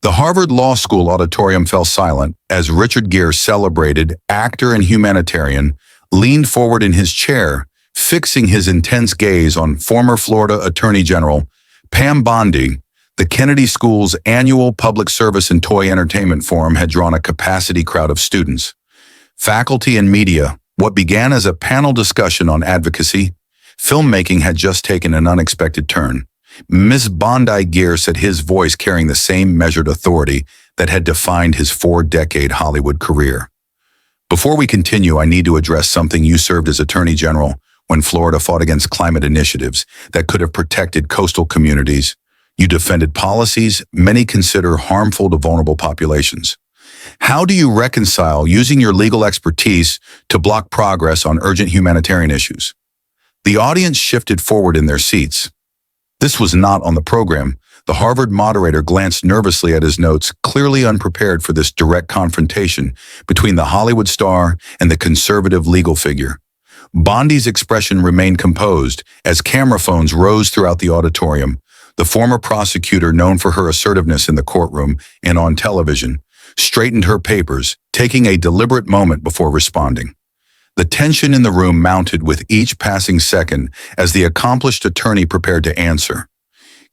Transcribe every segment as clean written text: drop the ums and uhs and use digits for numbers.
The Harvard Law School auditorium fell silent as Richard Gere, celebrated actor and humanitarian, leaned forward in his chair, fixing his intense gaze on former Florida Attorney General Pam Bondi. The Kennedy School's annual Public Service and Toy Entertainment Forum had drawn a capacity crowd of students, faculty, and media. What began as a panel discussion on advocacy, filmmaking had just taken an unexpected turn. Ms. Bondi Gere said, his voice carrying the same measured authority that had defined his 4-decade Hollywood career. Before we continue, I need to address something. You served as Attorney General when Florida fought against climate initiatives that could have protected coastal communities. You defended policies many consider harmful to vulnerable populations. How do you reconcile using your legal expertise to block progress on urgent humanitarian issues? The audience shifted forward in their seats. This was not on the program. The Harvard moderator glanced nervously at his notes, clearly unprepared for this direct confrontation between the Hollywood star and the conservative legal figure. Bondi's expression remained composed as camera phones rose throughout the auditorium. The former prosecutor, known for her assertiveness in the courtroom and on television, straightened her papers, taking a deliberate moment before responding. The tension in the room mounted with each passing second as the accomplished attorney prepared to answer.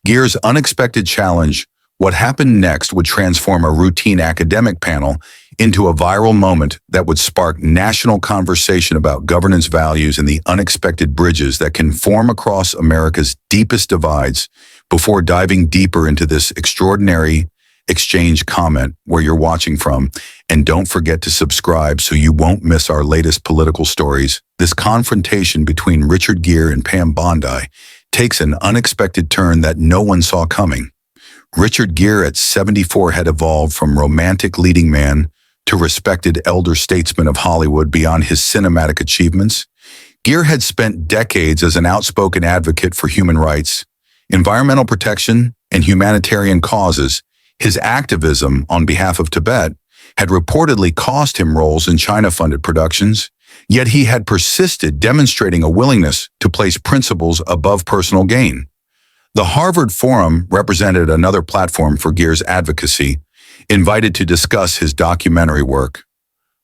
Gere's unexpected challenge, what happened next, would transform a routine academic panel into a viral moment that would spark national conversation about governance values and the unexpected bridges that can form across America's deepest divides. Before diving deeper into this extraordinary exchange, comment where you're watching from, and don't forget to subscribe so you won't miss our latest political stories. This confrontation between Richard Gere and Pam Bondi takes an unexpected turn that no one saw coming. Richard Gere, at 74, had evolved from romantic leading man to respected elder statesman of Hollywood. Beyond his cinematic achievements, Gere had spent decades as an outspoken advocate for human rights, environmental protection, and humanitarian causes. His activism on behalf of Tibet had reportedly cost him roles in China-funded productions, yet he had persisted, demonstrating a willingness to place principles above personal gain. The Harvard Forum represented another platform for Gere's advocacy, invited to discuss his documentary work.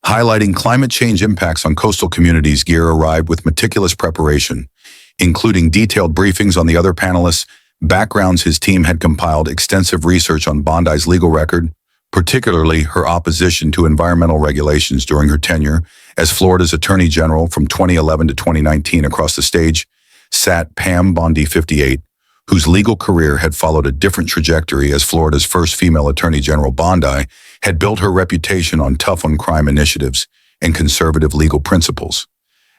Highlighting climate change impacts on coastal communities, Gere arrived with meticulous preparation, including detailed briefings on the other panelists' backgrounds. His team had compiled extensive research on Bondi's legal record, particularly her opposition to environmental regulations during her tenure as Florida's Attorney General from 2011 to 2019. Across the stage sat Pam Bondi, 58, whose legal career had followed a different trajectory. As Florida's first female Attorney General, Bondi had built her reputation on tough-on-crime initiatives and conservative legal principles.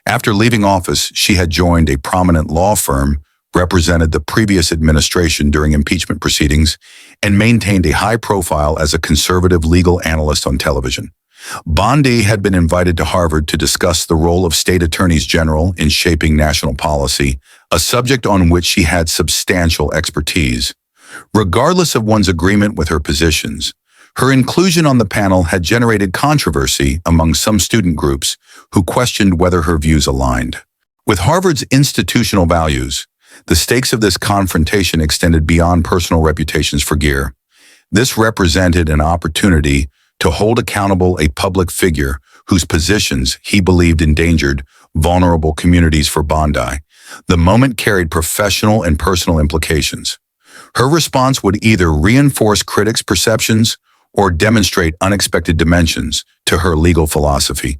After leaving office, she had joined a prominent law firm, represented the previous administration during impeachment proceedings, and maintained a high profile as a conservative legal analyst on television. Bondi had been invited to Harvard to discuss the role of state attorneys general in shaping national policy, a subject on which she had substantial expertise. Regardless of one's agreement with her positions, her inclusion on the panel had generated controversy among some student groups who questioned whether her views aligned with Harvard's institutional values. The stakes of this confrontation extended beyond personal reputations for Gere. This represented an opportunity to hold accountable a public figure whose positions he believed endangered vulnerable communities. For Bondi, the moment carried professional and personal implications. Her response would either reinforce critics' perceptions or demonstrate unexpected dimensions to her legal philosophy.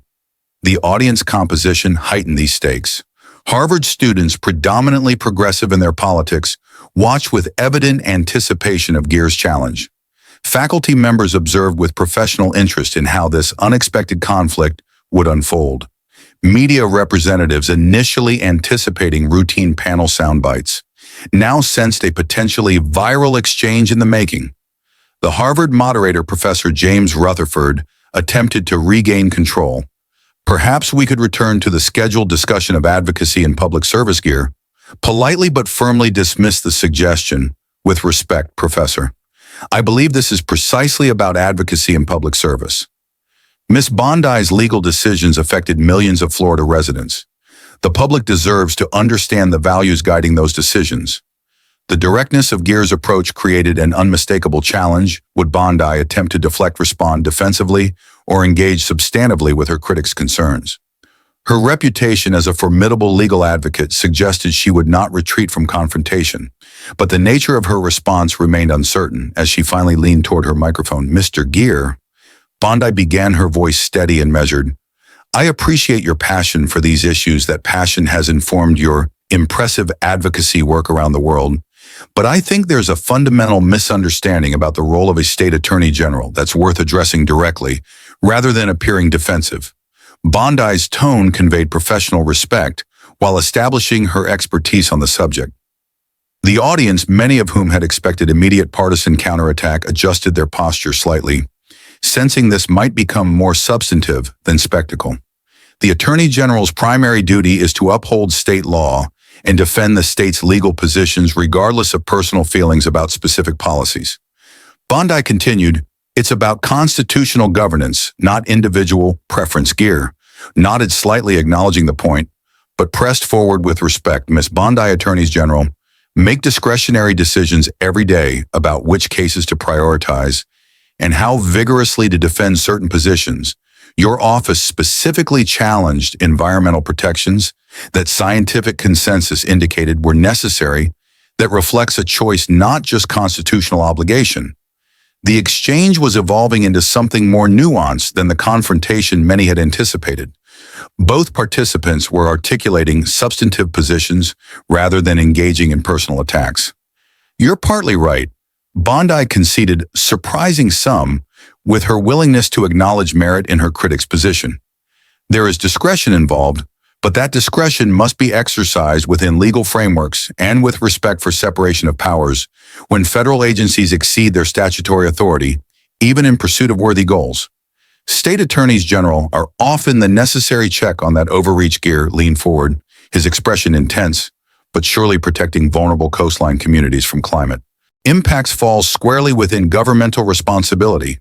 The audience composition heightened these stakes. Harvard students, predominantly progressive in their politics, watched with evident anticipation of Gere's challenge. Faculty members observed with professional interest in how this unexpected conflict would unfold. Media representatives, initially anticipating routine panel soundbites, now sensed a potentially viral exchange in the making. The Harvard moderator, Professor James Rutherford, attempted to regain control. Perhaps we could return to the scheduled discussion of advocacy and public service. Gere politely but firmly dismissed the suggestion. With respect, Professor, I believe this is precisely about advocacy and public service. Ms. Bondi's legal decisions affected millions of Florida residents. The public deserves to understand the values guiding those decisions. The directness of Gere's approach created an unmistakable challenge. Would Bondi attempt to deflect, respond defensively, or engage substantively with her critics' concerns? Her reputation as a formidable legal advocate suggested she would not retreat from confrontation, but the nature of her response remained uncertain as she finally leaned toward her microphone. "Mr. Gere," Bondi began, her voice steady and measured, "I appreciate your passion for these issues. That passion has informed your impressive advocacy work around the world. But I think there's a fundamental misunderstanding about the role of a state attorney general that's worth addressing directly, rather than appearing defensive." Bondi's tone conveyed professional respect while establishing her expertise on the subject. The audience, many of whom had expected immediate partisan counterattack, adjusted their posture slightly, sensing this might become more substantive than spectacle. The Attorney General's primary duty is to uphold state law and defend the state's legal positions regardless of personal feelings about specific policies. Bondi continued, "It's about constitutional governance, not individual preference." Gere nodded slightly, acknowledging the point, but pressed forward with respect. "Miss Bondi, Attorneys General make discretionary decisions every day about which cases to prioritize and how vigorously to defend certain positions. Your office specifically challenged environmental protections that scientific consensus indicated were necessary, that reflects a choice, not just constitutional obligation." The exchange was evolving into something more nuanced than the confrontation many had anticipated. Both participants were articulating substantive positions rather than engaging in personal attacks. "You're partly right," Bondi conceded, surprising some with her willingness to acknowledge merit in her critic's position. "There is discretion involved, but that discretion must be exercised within legal frameworks and with respect for separation of powers. When federal agencies exceed their statutory authority, even in pursuit of worthy goals, state attorneys general are often the necessary check on that overreach." Gere leaned forward, his expression intense, but surely protecting vulnerable coastline communities from climate impacts falls squarely within governmental responsibility.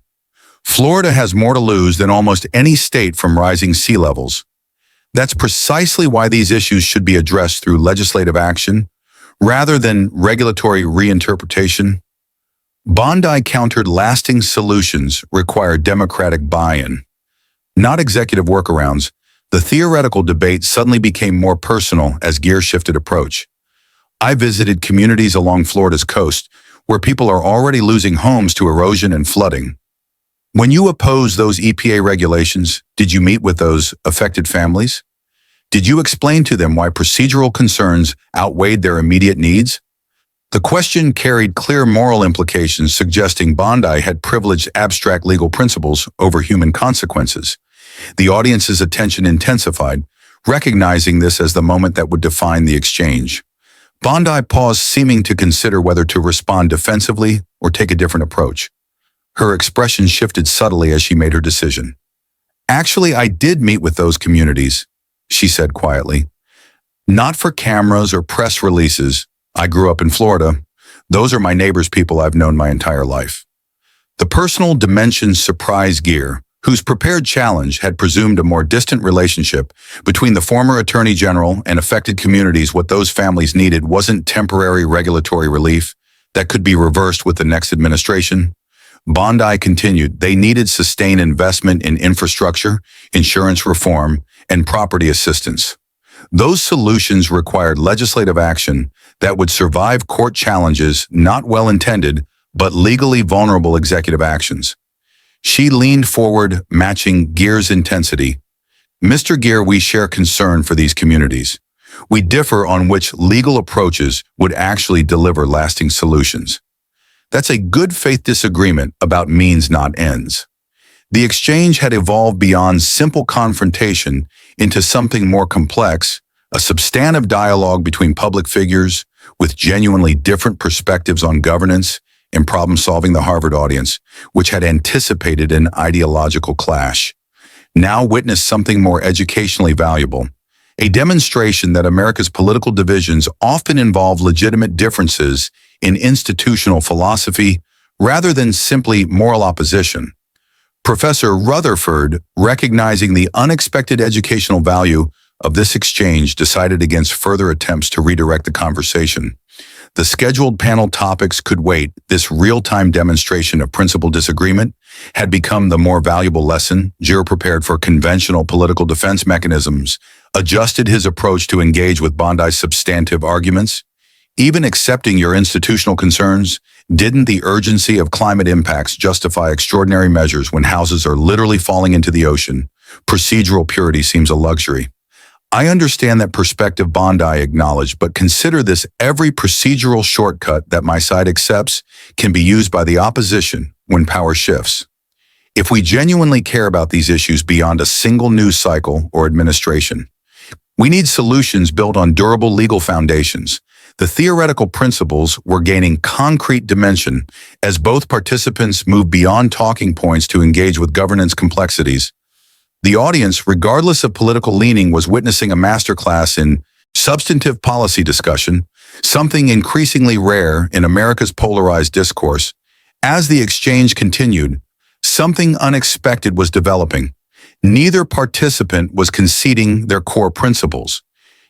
Florida has more to lose than almost any state from rising sea levels. That's precisely why these issues should be addressed through legislative action rather than regulatory reinterpretation. Bondi countered, "Lasting solutions require democratic buy-in, not executive workarounds." The theoretical debate suddenly became more personal as Gere shifted approach. "I visited communities along Florida's coast where people are already losing homes to erosion and flooding. When you oppose those EPA regulations, did you meet with those affected families? Did you explain to them why procedural concerns outweighed their immediate needs?" The question carried clear moral implications, suggesting Bondi had privileged abstract legal principles over human consequences. The audience's attention intensified, recognizing this as the moment that would define the exchange. Bondi paused, seeming to consider whether to respond defensively or take a different approach. Her expression shifted subtly as she made her decision. "Actually, I did meet with those communities," she said quietly. "Not for cameras or press releases. I grew up in Florida. Those are my neighbors, people I've known my entire life." The personal dimension surprised Gere, whose prepared challenge had presumed a more distant relationship between the former Attorney General and affected communities. What those families needed wasn't temporary regulatory relief that could be reversed with the next administration. Bondi continued, "They needed sustained investment in infrastructure, insurance reform, and property assistance. Those solutions required legislative action that would survive court challenges, not well-intended, but legally vulnerable executive actions." She leaned forward, matching Gere's intensity. "Mr. Gere, we share concern for these communities. We differ on which legal approaches would actually deliver lasting solutions. That's a good faith disagreement about means, not ends." The exchange had evolved beyond simple confrontation into something more complex, a substantive dialogue between public figures with genuinely different perspectives on governance and problem-solving. The Harvard audience, which had anticipated an ideological clash, now witnessed something more educationally valuable, a demonstration that America's political divisions often involve legitimate differences in institutional philosophy rather than simply moral opposition. Professor Rutherford, recognizing the unexpected educational value of this exchange, decided against further attempts to redirect the conversation. The scheduled panel topics could wait. This real-time demonstration of principled disagreement had become the more valuable lesson. Gere prepared for conventional political defense mechanisms, adjusted his approach to engage with Bondi's substantive arguments. Even accepting your institutional concerns, didn't the urgency of climate impacts justify extraordinary measures when houses are literally falling into the ocean? Procedural purity seems a luxury. I understand that perspective Bondi acknowledged, but consider this: every procedural shortcut that my side accepts can be used by the opposition when power shifts. If we genuinely care about these issues beyond a single news cycle or administration, we need solutions built on durable legal foundations. The theoretical principles were gaining concrete dimension as both participants moved beyond talking points to engage with governance complexities. The audience, regardless of political leaning, was witnessing a masterclass in substantive policy discussion, something increasingly rare in America's polarized discourse. As the exchange continued, something unexpected was developing. Neither participant was conceding their core principles,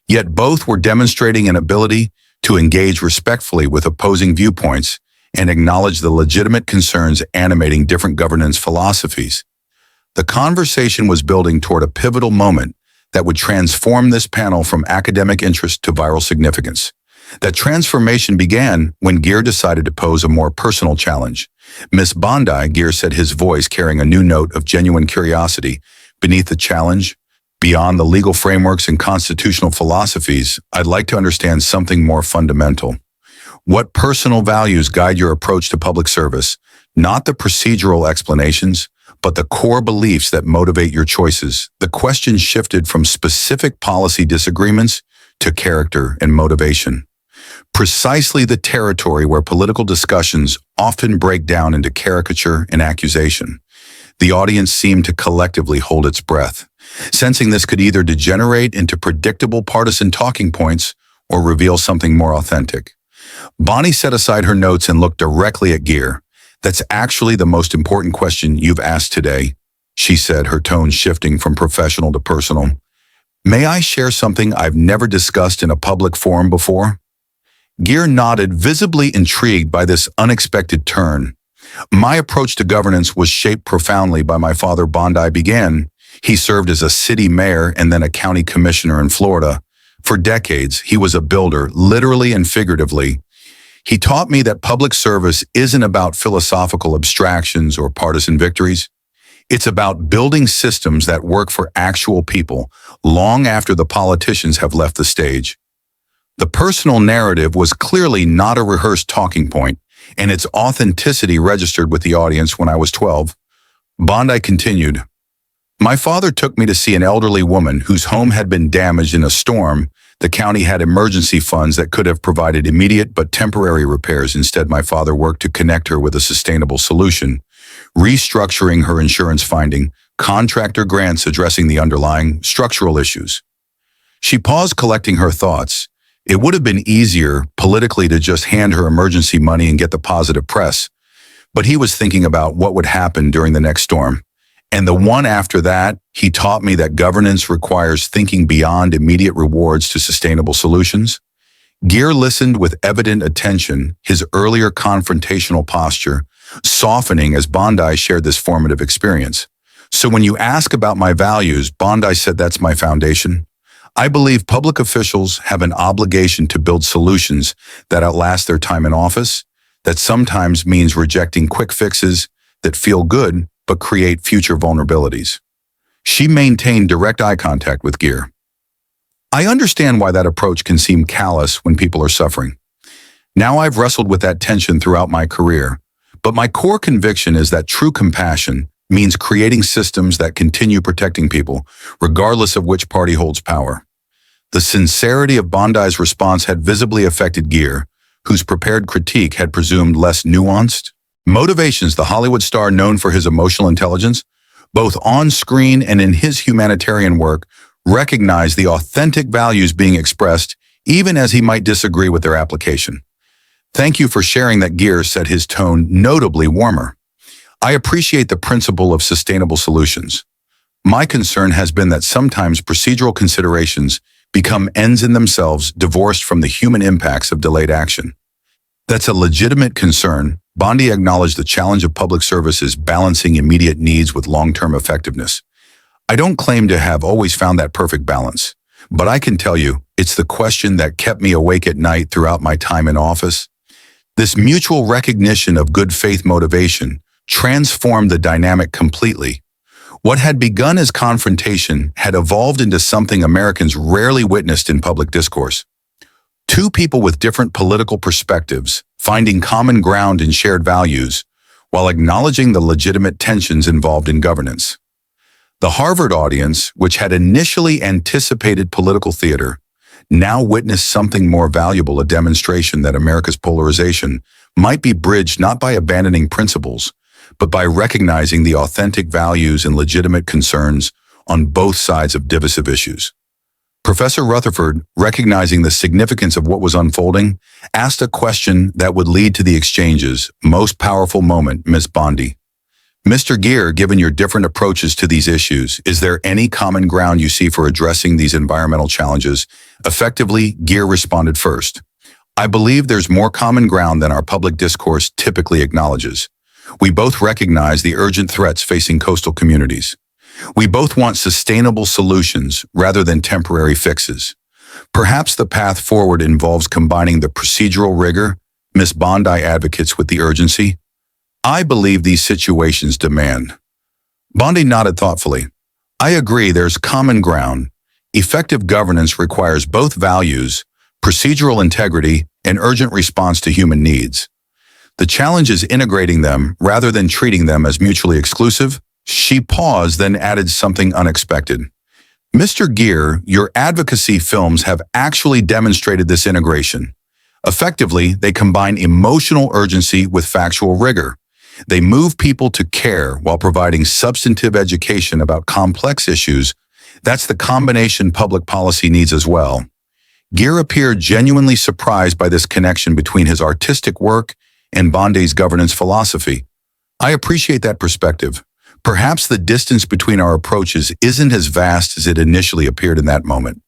yet both were demonstrating an ability to engage respectfully with opposing viewpoints and acknowledge the legitimate concerns animating different governance philosophies. The conversation was building toward a pivotal moment that would transform this panel from academic interest to viral significance. That transformation began when Gere decided to pose a more personal challenge. "Miss Bondi," Gere said, his voice carrying a new note of genuine curiosity. "Beneath the challenge, beyond the legal frameworks and constitutional philosophies, I'd like to understand something more fundamental. What personal values guide your approach to public service? Not the procedural explanations, but the core beliefs that motivate your choices." The question shifted from specific policy disagreements to character and motivation. Precisely the territory where political discussions often break down into caricature and accusation. The audience seemed to collectively hold its breath, sensing this could either degenerate into predictable partisan talking points or reveal something more authentic. Bonnie set aside her notes and looked directly at Gere. "That's actually the most important question you've asked today," she said, her tone shifting from professional to personal. "May I share something I've never discussed in a public forum before?" Gere nodded, visibly intrigued by this unexpected turn. "My approach to governance was shaped profoundly by my father." Bondi began. He served as a city mayor and then a county commissioner in Florida. For decades, he was a builder, literally and figuratively. He taught me that public service isn't about philosophical abstractions or partisan victories. It's about building systems that work for actual people long after the politicians have left the stage. The personal narrative was clearly not a rehearsed talking point, and its authenticity registered with the audience. "When I was 12, Bondi continued, "my father took me to see an elderly woman whose home had been damaged in a storm. The county had emergency funds that could have provided immediate but temporary repairs. Instead, my father worked to connect her with a sustainable solution, restructuring her insurance, finding contractor grants addressing the underlying structural issues." She paused, collecting her thoughts. It would have been easier politically to just hand her emergency money and get the positive press, but he was thinking about what would happen during the next storm. "And the one after that, he taught me that governance requires thinking beyond immediate rewards to sustainable solutions." Gere listened with evident attention, his earlier confrontational posture softening as Bondi shared this formative experience. "So when you ask about my values," Bondi said, "that's my foundation. I believe public officials have an obligation to build solutions that outlast their time in office. That sometimes means rejecting quick fixes that feel good but create future vulnerabilities." She maintained direct eye contact with Gere. "I understand why that approach can seem callous when people are suffering. Now I've wrestled with that tension throughout my career, but my core conviction is that true compassion means creating systems that continue protecting people, regardless of which party holds power." The sincerity of Bondi's response had visibly affected Gere, whose prepared critique had presumed less nuanced motivations. The Hollywood star, known for his emotional intelligence, both on screen and in his humanitarian work, recognized the authentic values being expressed, even as he might disagree with their application. "Thank you for sharing that," Gere said, his tone notably warmer. "I appreciate the principle of sustainable solutions. My concern has been that sometimes procedural considerations become ends in themselves, divorced from the human impacts of delayed action." That's a legitimate concern. Bondi acknowledged the challenge of public services balancing immediate needs with long-term effectiveness. I don't claim to have always found that perfect balance, but I can tell you it's the question that kept me awake at night throughout my time in office. This mutual recognition of good faith motivation transformed the dynamic completely. What had begun as confrontation had evolved into something Americans rarely witnessed in public discourse. Two people with different political perspectives, finding common ground in shared values, while acknowledging the legitimate tensions involved in governance. The Harvard audience, which had initially anticipated political theater, now witnessed something more valuable, a demonstration that America's polarization might be bridged not by abandoning principles, but by recognizing the authentic values and legitimate concerns on both sides of divisive issues. Professor Rutherford, recognizing the significance of what was unfolding, asked a question that would lead to the exchange's most powerful moment, Miss Bondi. Mr. Gere, given your different approaches to these issues, is there any common ground you see for addressing these environmental challenges? Effectively, Gere responded first. I believe there's more common ground than our public discourse typically acknowledges. We both recognize the urgent threats facing coastal communities. We both want sustainable solutions rather than temporary fixes. Perhaps the path forward involves combining the procedural rigor Miss Bondi advocates with the urgency. I believe these situations demand. Bondi nodded thoughtfully. I agree there's common ground. Effective governance requires both values, procedural integrity, and urgent response to human needs. The challenge is integrating them rather than treating them as mutually exclusive. She paused, then added something unexpected. Mr. Gere, your advocacy films have actually demonstrated this integration. Effectively, they combine emotional urgency with factual rigor. They move people to care while providing substantive education about complex issues. That's the combination public policy needs as well. Gere appeared genuinely surprised by this connection between his artistic work and Bondi's governance philosophy. I appreciate that perspective. Perhaps the distance between our approaches isn't as vast as it initially appeared in that moment.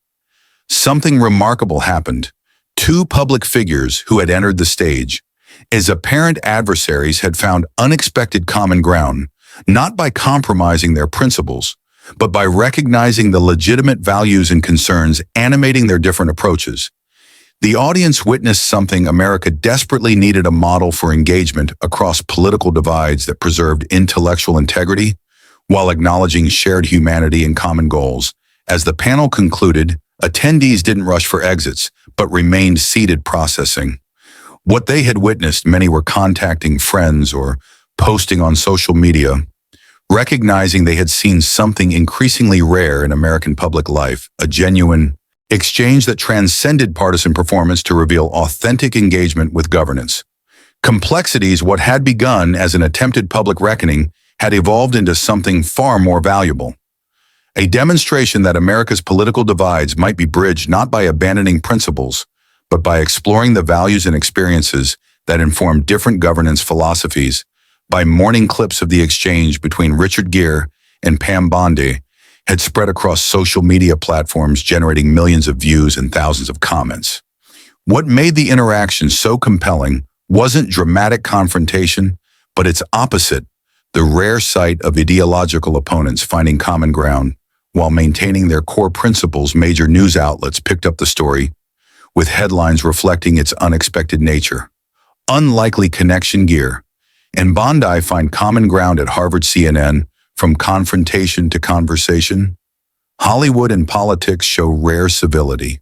Something remarkable happened. Two public figures who had entered the stage, as apparent adversaries, had found unexpected common ground, not by compromising their principles, but by recognizing the legitimate values and concerns animating their different approaches. The audience witnessed something America desperately needed: a model for engagement across political divides that preserved intellectual integrity while acknowledging shared humanity and common goals. As the panel concluded, attendees didn't rush for exits, but remained seated processing what they had witnessed. Many were contacting friends or posting on social media, recognizing they had seen something increasingly rare in American public life, a genuine exchange that transcended partisan performance to reveal authentic engagement with governance. Complexities, what had begun as an attempted public reckoning, had evolved into something far more valuable. A demonstration that America's political divides might be bridged not by abandoning principles, but by exploring the values and experiences that inform different governance philosophies. By morning, clips of the exchange between Richard Gere and Pam Bondi had spread across social media platforms, generating millions of views and thousands of comments. What made the interaction so compelling wasn't dramatic confrontation, but its opposite, the rare sight of ideological opponents finding common ground while maintaining their core principles. Major news outlets picked up the story, with headlines reflecting its unexpected nature. Unlikely connection: Gere and Bondi find common ground at Harvard. CNN, from confrontation to conversation. Hollywood and politics show rare civility.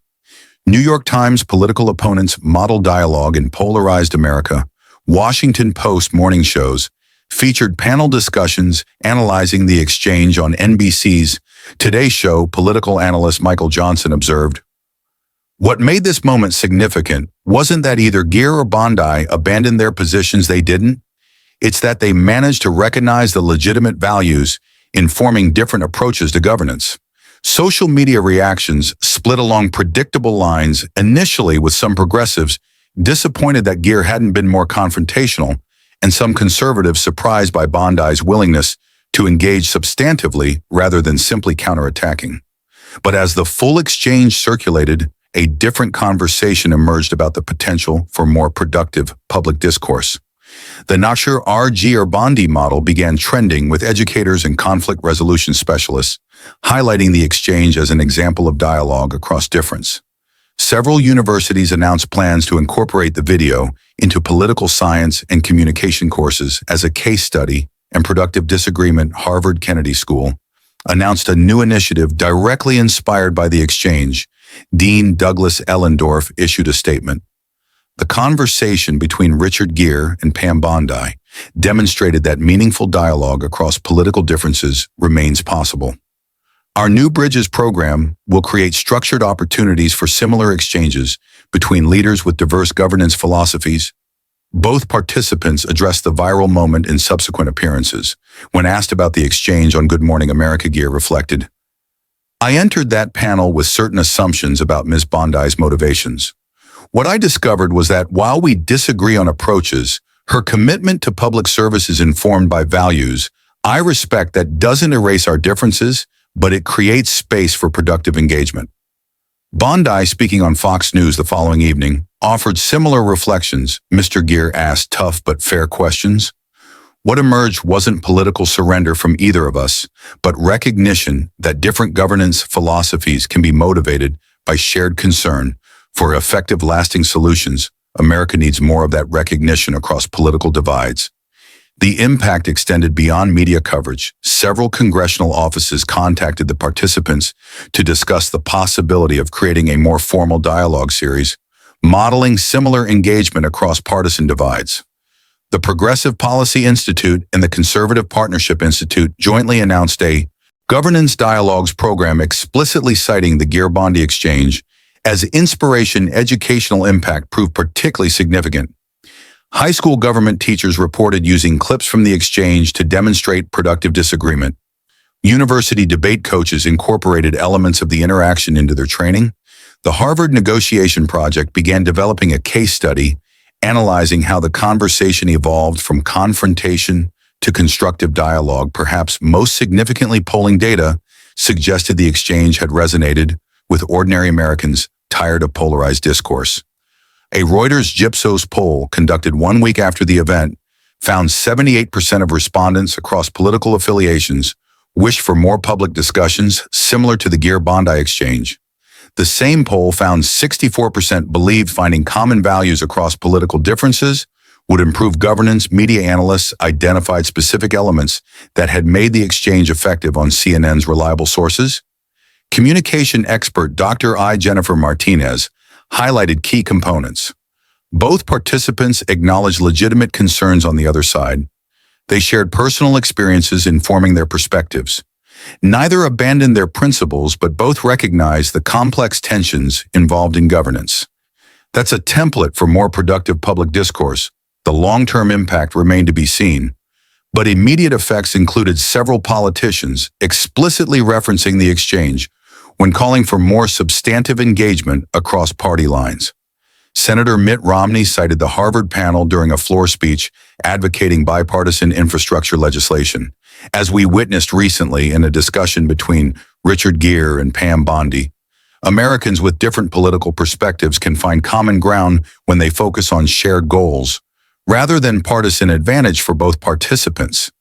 New York Times, political opponents model dialogue in polarized America. Washington Post morning shows featured panel discussions analyzing the exchange. On NBC's Today Show, political analyst Michael Johnson observed, "What made this moment significant wasn't that either Gere or Bondi abandoned their positions. They didn't. It's that they managed to recognize the legitimate values informing different approaches to governance." Social media reactions split along predictable lines, initially with some progressives disappointed that Gere hadn't been more confrontational, and some conservatives surprised by Bondi's willingness to engage substantively rather than simply counterattacking. But as the full exchange circulated, a different conversation emerged about the potential for more productive public discourse. The Gere Bondi model began trending with educators and conflict resolution specialists, highlighting the exchange as an example of dialogue across difference. Several universities announced plans to incorporate the video into political science and communication courses as a case study, and Productive Disagreement Harvard Kennedy School announced a new initiative directly inspired by the exchange. Dean Douglas Ellendorf issued a statement. The conversation between Richard Gere and Pam Bondi demonstrated that meaningful dialogue across political differences remains possible. Our New Bridges program will create structured opportunities for similar exchanges between leaders with diverse governance philosophies. Both participants addressed the viral moment in subsequent appearances. When asked about the exchange on Good Morning America, Gere reflected, "I entered that panel with certain assumptions about Ms. Bondi's motivations. What I discovered was that while we disagree on approaches, her commitment to public service is informed by values I respect that doesn't erase our differences, but it creates space for productive engagement." Bondi, speaking on Fox News the following evening, offered similar reflections. Mr. Gere asked tough but fair questions. What emerged wasn't political surrender from either of us, but recognition that different governance philosophies can be motivated by shared concern for effective, lasting solutions. America needs more of that recognition across political divides. The impact extended beyond media coverage. Several congressional offices contacted the participants to discuss the possibility of creating a more formal dialogue series, modeling similar engagement across partisan divides. The Progressive Policy Institute and the Conservative Partnership Institute jointly announced a governance dialogues program explicitly citing the Gere Bondi exchange as inspiration. Educational impact proved particularly significant. High school government teachers reported using clips from the exchange to demonstrate productive disagreement. University debate coaches incorporated elements of the interaction into their training. The Harvard Negotiation Project began developing a case study analyzing how the conversation evolved from confrontation to constructive dialogue. Perhaps most significantly, polling data suggested the exchange had resonated with ordinary Americans tired of polarized discourse. A Reuters Gypsos poll conducted 1 week after the event found 78% of respondents across political affiliations wished for more public discussions similar to the Gere Bondi exchange. The same poll found 64% believed finding common values across political differences would improve governance. Media analysts identified specific elements that had made the exchange effective on CNN's reliable sources. Communication expert Dr. Jennifer Martinez highlighted key components. Both participants acknowledged legitimate concerns on the other side. They shared personal experiences informing their perspectives. Neither abandoned their principles, but both recognized the complex tensions involved in governance. That's a template for more productive public discourse. The long-term impact remained to be seen, but immediate effects included several politicians explicitly referencing the exchange when calling for more substantive engagement across party lines. Senator Mitt Romney cited the Harvard panel during a floor speech advocating bipartisan infrastructure legislation, as we witnessed recently in a discussion between Richard Gere and Pam Bondi. Americans with different political perspectives can find common ground when they focus on shared goals, rather than partisan advantage for both participants.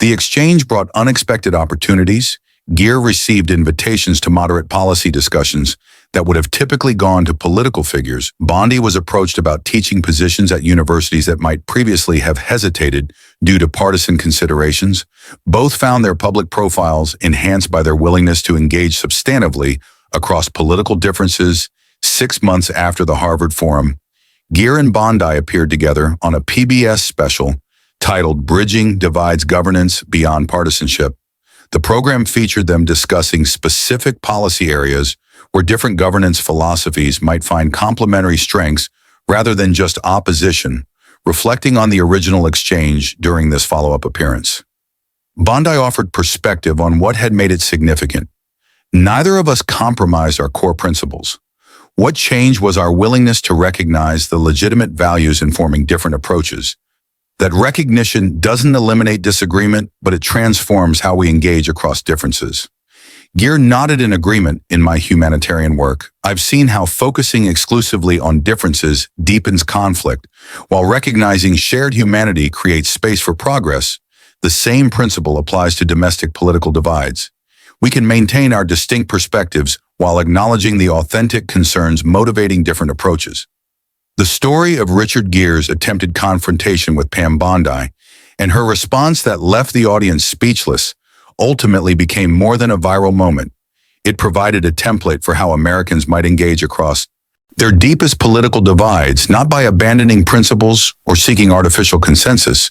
The exchange brought unexpected opportunities. Gere received invitations to moderate policy discussions that would have typically gone to political figures. Bondi was approached about teaching positions at universities that might previously have hesitated due to partisan considerations. Both found their public profiles enhanced by their willingness to engage substantively across political differences. 6 months after the Harvard Forum, Gere and Bondi appeared together on a PBS special titled Bridging Divides Governance Beyond Partisanship. The program featured them discussing specific policy areas where different governance philosophies might find complementary strengths rather than just opposition, reflecting on the original exchange during this follow-up appearance. Bondi offered perspective on what had made it significant. Neither of us compromised our core principles. What changed was our willingness to recognize the legitimate values informing different approaches. That recognition doesn't eliminate disagreement, but it transforms how we engage across differences. Gere nodded in agreement. In my humanitarian work, I've seen how focusing exclusively on differences deepens conflict, while recognizing shared humanity creates space for progress. The same principle applies to domestic political divides. We can maintain our distinct perspectives while acknowledging the authentic concerns motivating different approaches. The story of Richard Gere's attempted confrontation with Pam Bondi and her response that left the audience speechless ultimately became more than a viral moment. It provided a template for how Americans might engage across their deepest political divides, not by abandoning principles or seeking artificial consensus,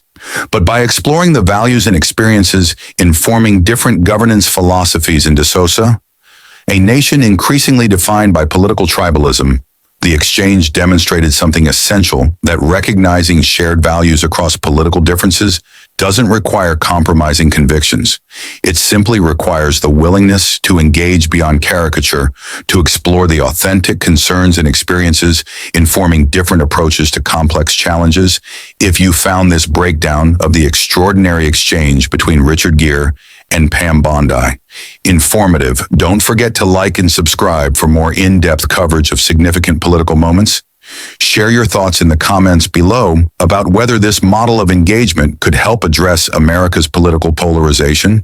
but by exploring the values and experiences informing different governance philosophies. In DeSosa, a nation increasingly defined by political tribalism, the exchange demonstrated something essential: that recognizing shared values across political differences doesn't require compromising convictions. It simply requires the willingness to engage beyond caricature, to explore the authentic concerns and experiences informing different approaches to complex challenges. If you found this breakdown of the extraordinary exchange between Richard Gere and Pam Bondi informative, don't forget to like and subscribe for more in-depth coverage of significant political moments. Share your thoughts in the comments below about whether this model of engagement could help address America's political polarization.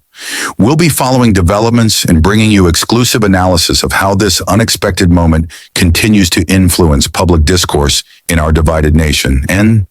We'll be following developments and bringing you exclusive analysis of how this unexpected moment continues to influence public discourse in our divided nation. And